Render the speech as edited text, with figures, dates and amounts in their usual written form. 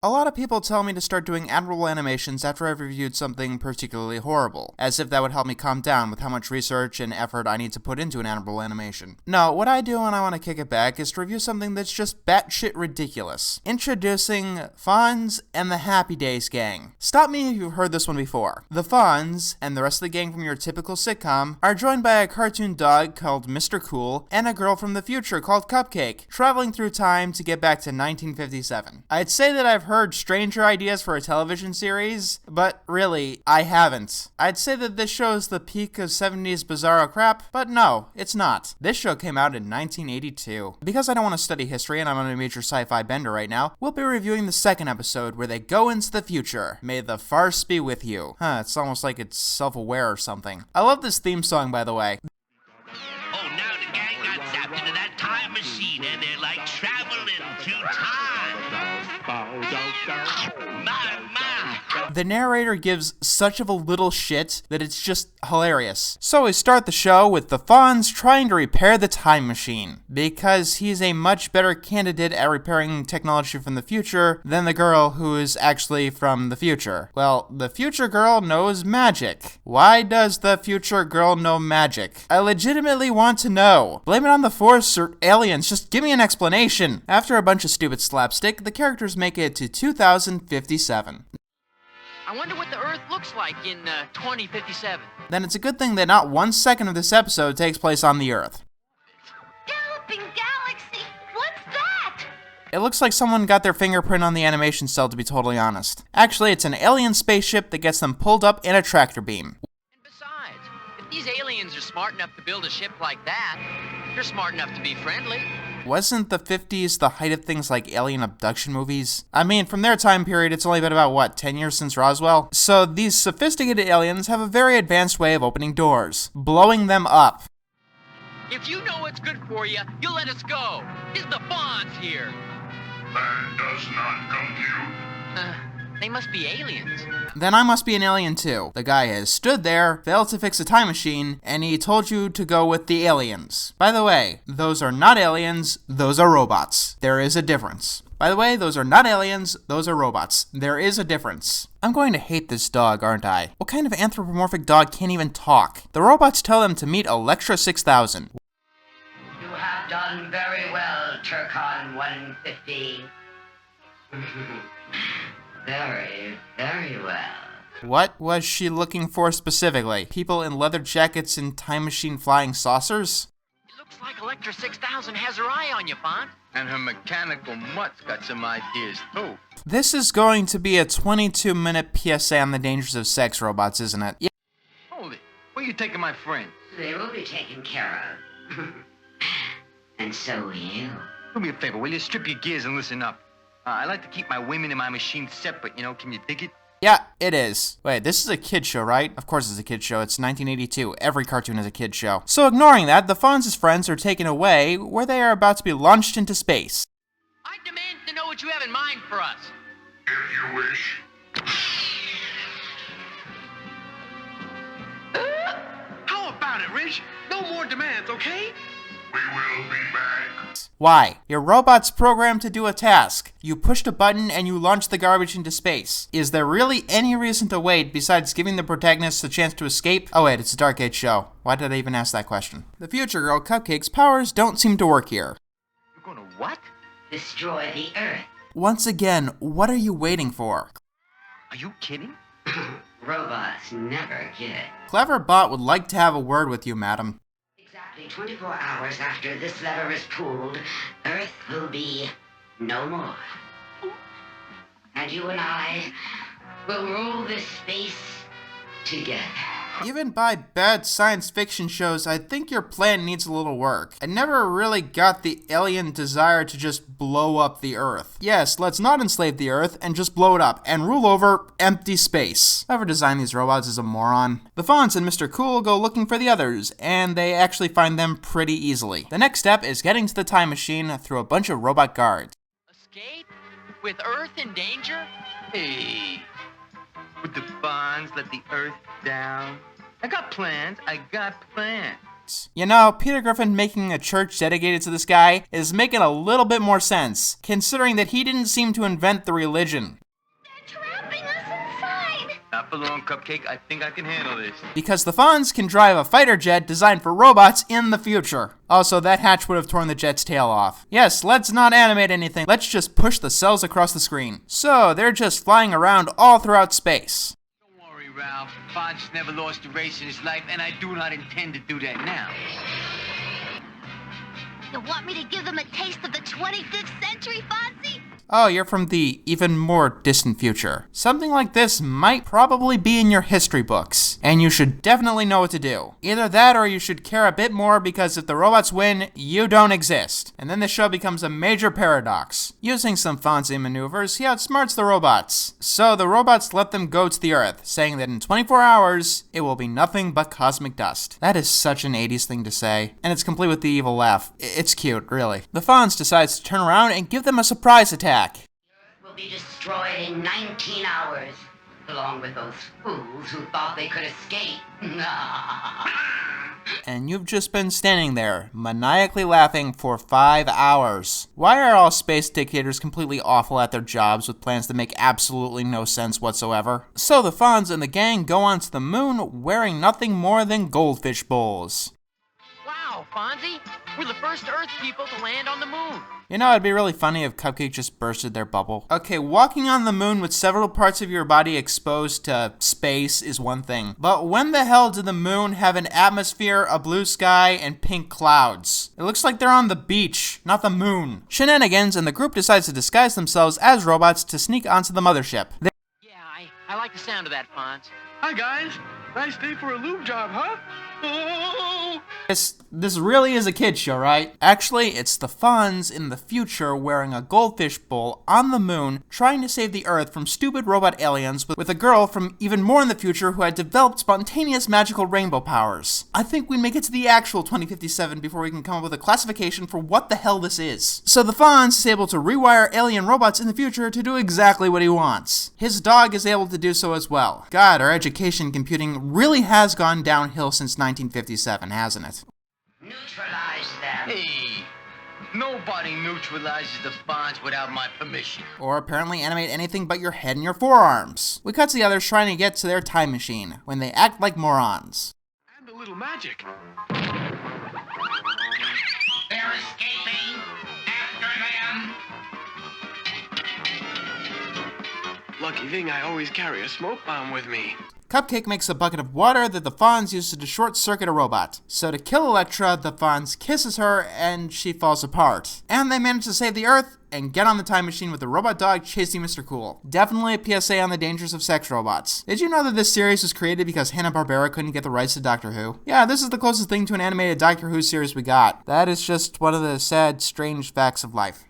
A lot of people tell me to start doing admirable animations after I've reviewed something particularly horrible, as if that would help me calm down with how much research and effort I need to put into an admirable animation. No, what I do when I want to kick it back is to review something that's just batshit ridiculous. Introducing Fonz and the Happy Days Gang. Stop me if you've heard this one before. The Fonz, and the rest of the gang from your typical sitcom, are joined by a cartoon dog called Mr. Cool and a girl from the future called Cupcake, traveling through time to get back to 1957. I'd say that I've heard stranger ideas for a television series, but really, I haven't. I'd say that this show is the peak of 70s bizarro crap, but no, it's not. This show came out in 1982. Because I don't want to study history and I'm on a major sci-fi bender right now, we'll be reviewing the second episode where they go into the future. May the farce be with you. It's almost like it's self-aware or something. I love this theme song, by the way. Oh, now the gang got zapped into that time machine and they're like traveling through time. My. The narrator gives such of a little shit that it's just hilarious. So we start the show with the Fonz trying to repair the time machine, because he's a much better candidate at repairing technology from the future than the girl who is actually from the future. Well, the future girl knows magic. Why does the future girl know magic? I legitimately want to know. Blame it on the Force or aliens, just give me an explanation. After a bunch of stupid slapstick, the characters make it to 2057. I wonder what the Earth looks like in 2057. Then it's a good thing that not 1 second of this episode takes place on the Earth. Galloping galaxy! What's that? It looks like someone got their fingerprint on the animation cell, to be totally honest. Actually, it's an alien spaceship that gets them pulled up in a tractor beam. And besides, if these aliens are smart enough to build a ship like that, they're smart enough to be friendly. Wasn't the 50s the height of things like alien abduction movies? I mean, from their time period, it's only been about, what, 10 years since Roswell? So these sophisticated aliens have a very advanced way of opening doors, blowing them up. If you know what's good for you, you'll let us go. It's the Fonz here. That does not compute. They must be aliens. Then I must be an alien too. The guy has stood there, failed to fix a time machine, and he told you to go with the aliens. By the way, those are not aliens, those are robots. There is a difference. By the way, those are not aliens, those are robots. There is a difference. I'm going to hate this dog, aren't I? What kind of anthropomorphic dog can't even talk? The robots tell them to meet Electra 6000. You have done very well, Turcon 150. Very, very well. What was she looking for specifically? People in leather jackets and time machine flying saucers? It looks like Electra 6000 has her eye on you, Fonz. And her mechanical mutt's got some ideas, too. This is going to be a 22-minute PSA on the dangers of sex robots, isn't it? Yeah. Hold it. Where you taking my friend? They will be taken care of. And so will you. Do me a favor, will you strip your gears and listen up? I like to keep my women and my machines separate, you know, can you dig it? Yeah, it is. Wait, this is a kid's show, right? Of course it's a kid's show. It's 1982. Every cartoon is a kid's show. So ignoring that, the Fonz's friends are taken away where they are about to be launched into space. I demand to know what you have in mind for us. If you wish. How about it, Rich? No more demands, okay? We will be back. Why? Your robot's programmed to do a task. You pushed a button and you launched the garbage into space. Is there really any reason to wait besides giving the protagonist a chance to escape? Oh wait, it's a Dark Age show. Why did I even ask that question? The future girl Cupcake's powers don't seem to work here. You're gonna what? Destroy the Earth. Once again, what are you waiting for? Are you kidding? Robots never get it. Clever Bot would like to have a word with you, madam. Exactly 24 hours after this lever is pulled, Earth will be no more. And you and I will rule this space together. Even by bad science fiction shows, I think your plan needs a little work. I never really got the alien desire to just blow up the Earth. Yes, let's not enslave the Earth and just blow it up and rule over empty space. Whoever designed these robots is a moron. The Fonz and Mr. Cool go looking for the others, and they actually find them pretty easily. The next step is getting to the time machine through a bunch of robot guards. Escape? With Earth in danger? Hey, would the Fonz let the Earth down? I got plans. minds. You know, Peter Griffin making a church dedicated to this guy is making a little bit more sense, considering that he didn't seem to invent the religion. They're trapping us inside. Not for long, Cupcake. I think I can handle this. Because the Fonz can drive a fighter jet designed for robots in the future. Also, that hatch would have torn the jet's tail off. Yes, let's not animate anything. Let's just push the cells across the screen. So, they're just flying around all throughout space. Don't worry, Ralph. Fonz never lost a race in his life, and I do not intend to do that now. You want me to give them a taste of the 25th century, Fonzie? Oh, you're from the even more distant future. Something like this might probably be in your history books, and you should definitely know what to do. Either that or you should care a bit more because if the robots win, you don't exist. And then the show becomes a major paradox. Using some Fonzie maneuvers, he outsmarts the robots. So the robots let them go to the Earth, saying that in 24 hours, it will be nothing but cosmic dust. That is such an 80s thing to say, and it's complete with the evil laugh. It's cute, really. The Fonz decides to turn around and give them a surprise attack. Will be destroyed in 19 hours, along with those fools who thought they could escape. And you've just been standing there, maniacally laughing for 5 hours. Why are all space dictators completely awful at their jobs with plans that make absolutely no sense whatsoever? So the Fonz and the gang go onto the moon wearing nothing more than goldfish bowls. Wow, Fonzie, we're the first Earth people to land on the moon. You know, it'd be really funny if Cupcake just bursted their bubble. Okay, walking on the moon with several parts of your body exposed to space is one thing. But when the hell did the moon have an atmosphere, a blue sky, and pink clouds? It looks like they're on the beach, not the moon. Shenanigans, and the group decides to disguise themselves as robots to sneak onto the mothership. Yeah, I like the sound of that, Fonz. Hi, guys. Nice day for a lube job, huh? Oh! This really is a kid's show, right? Actually, it's the Fonz in the future wearing a goldfish bowl on the moon, trying to save the Earth from stupid robot aliens with a girl from even more in the future who had developed spontaneous magical rainbow powers. I think we make it to the actual 2057 before we can come up with a classification for what the hell this is. So the Fonz is able to rewire alien robots in the future to do exactly what he wants. His dog is able to do so as well. God, our education in computing really has gone downhill since 1957, hasn't it? Neutralize them. Hey, nobody neutralizes the Fonz without my permission. Or apparently animate anything but your head and your forearms. We cut to the others trying to get to their time machine, when they act like morons. And a little magic. They're escaping. After them. Lucky thing I always carry a smoke bomb with me. Cupcake makes a bucket of water that the Fonz uses to short-circuit a robot. So to kill Elektra, the Fonz kisses her and she falls apart. And they manage to save the Earth and get on the time machine with the robot dog chasing Mr. Cool. Definitely a PSA on the dangers of sex robots. Did you know that this series was created because Hanna-Barbera couldn't get the rights to Doctor Who? Yeah, this is the closest thing to an animated Doctor Who series we got. That is just one of the sad, strange facts of life.